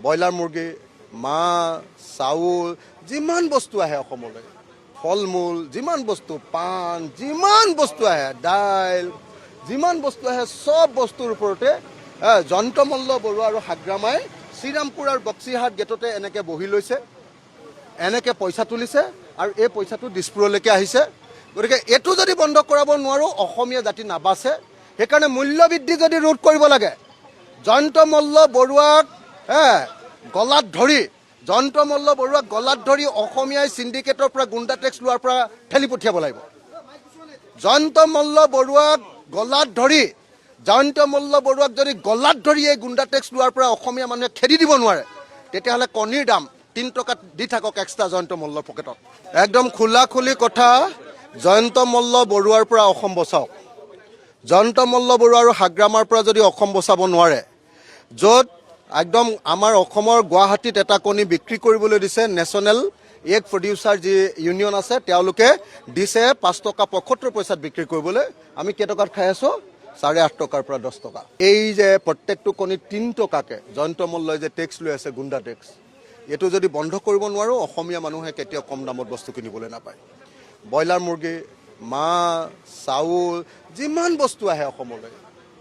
Broiler মুৰ্গী, মাছ, চাউল যিমান বস্তু আহে অসমলৈ, ফল মূল যিমান বস্তু, পাণ যিমান বস্তু আহে, দাইল যিমান বস্তু আহে, চব বস্তুৰ ওপৰতে জয়ন্তমল্ল বৰুৱা আৰু হাগ্ৰামাই শ্ৰীৰামপুৰ আৰু বক্সিহাট গেটতে এনেকৈ বহি লৈছে, এনেকৈ পইচা তুলিছে আৰু এই পইচাটো দিছপুৰলৈকে আহিছে। গতিকে এইটো যদি বন্ধ কৰাব নোৱাৰোঁ, অসমীয়া জাতি নাবাচে। সেইকাৰণে মূল্যবৃদ্ধি যদি ৰোধ কৰিব লাগে, জয়ন্তমল্ল বৰুৱাক গলাত ধৰি অসমীয়াই চিণ্ডিকেটৰ পৰা গুণ্ডা টেক্স লোৱাৰ পৰা ঠেলি পঠিয়াব লাগিব। জয়ন্তমল্ল বৰুৱাক যদি গলাত ধৰি এই গুণ্ডা টেক্স লোৱাৰ পৰা অসমীয়া মানুহে খেদি দিব নোৱাৰে, তেতিয়াহ'লে কণীৰ দাম 3 টকাত দি থাকক এক্সট্ৰা জয়ন্তমল্লৰ পকেটত। একদম খোলাখুলি কথা, জয়ন্তমল্ল বৰুৱাৰ পৰা অসম বচাওক। জয়ন্তমল্ল বৰুৱা আৰু হাগ্ৰামাৰ পৰা যদি অসম বচাব নোৱাৰে, য'ত একদম আমাৰ অসমৰ গুৱাহাটীত এটা কণী বিক্ৰী কৰিবলৈ দিছে, নেশ্যনেল এগ প্ৰডিউচাৰ যি ইউনিয়ন আছে তেওঁলোকে দিছে 5 টকা 75 পইচাত বিক্ৰী কৰিবলৈ। আমি কেইটকাত খাই আছোঁ? 8.5 টকাৰ পৰা 10 টকা। এই যে প্ৰত্যেকটো কণীত 3 টকাকৈ জয়ন্তমল্লই যে টেক্স লৈ আছে, গুণ্ডা টেক্স, এইটো যদি বন্ধ কৰিব নোৱাৰোঁ, অসমীয়া মানুহে কেতিয়াও কম দামত বস্তু কিনিবলৈ নাপায়। ব্ৰইলাৰ মুৰ্গী, মাছ, চাউল যিমান বস্তু আহে অসমলৈ,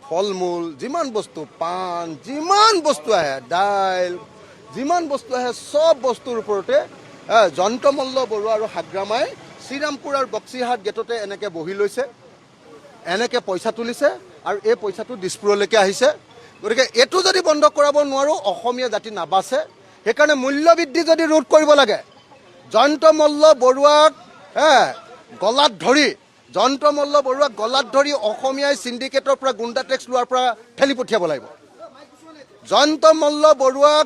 ফল মূল যিমান বস্তু, পাণ যিমান বস্তু আহে, দাইল যিমান বস্তু আহে, চব বস্তুৰ ওপৰতে জয়ন্তমল্ল বৰুৱা আৰু হাগ্ৰামাই শ্ৰীৰামপুৰ আৰু বক্সিহাট গেটতে এনেকৈ বহি লৈছে, এনেকৈ পইচা তুলিছে আৰু এই পইচাটো দিছপুৰলৈকে আহিছে। গতিকে এইটো যদি বন্ধ কৰাব নোৱাৰোঁ, অসমীয়া জাতি নাবাচে। সেইকাৰণে মূল্যবৃদ্ধি যদি ৰোধ কৰিব লাগে, জয়ন্তমল্ল বৰুৱাক গলাত ধৰি অসমীয়াই চিণ্ডিকেটৰ পৰা গুণ্ডা টেক্স লোৱাৰ পৰা ঠেলি পঠিয়াব লাগিব। জয়ন্তমল্ল বৰুৱাক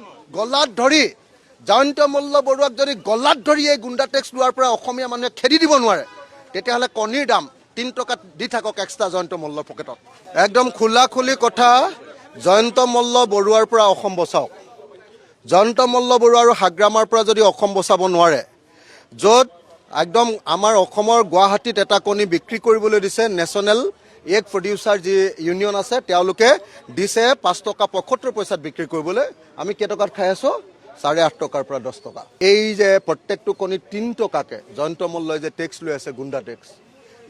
যদি গলাত ধৰি এই গুণ্ডা টেক্স লোৱাৰ পৰা অসমীয়া মানুহে খেদি দিব নোৱাৰে, তেতিয়াহ'লে কণীৰ দাম 3 টকাত দি থাকক এক্সট্ৰা জয়ন্তমল্লৰ পকেটত। একদম খোলাখুলি কথা, জয়ন্তমল্ল বৰুৱাৰ পৰা অসম বচাওক। জয়ন্তমল্ল বৰুৱা আৰু হাগ্ৰামাৰ পৰা যদি অসম বচাব নোৱাৰে, য'ত একদম আমাৰ অসমৰ গুৱাহাটীত এটা কণী বিক্ৰী কৰিবলৈ দিছে, নেশ্যনেল এগ প্ৰডিউচাৰ যি ইউনিয়ন আছে তেওঁলোকে দিছে 5 টকা 75 পইচাত বিক্ৰী কৰিবলৈ। আমি কেইটকাত খাই আছোঁ? 8.5 টকাৰ পৰা 10 টকা। এই যে প্ৰত্যেকটো কণীত 3 টকাকৈ জয়ন্তমল্লই যে টেক্স লৈ আছে, গুণ্ডা টেক্স,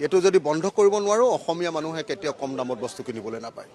এইটো যদি বন্ধ কৰিব নোৱাৰোঁ, অসমীয়া মানুহে কেতিয়াও কম দামত বস্তু কিনিবলৈ নাপায়।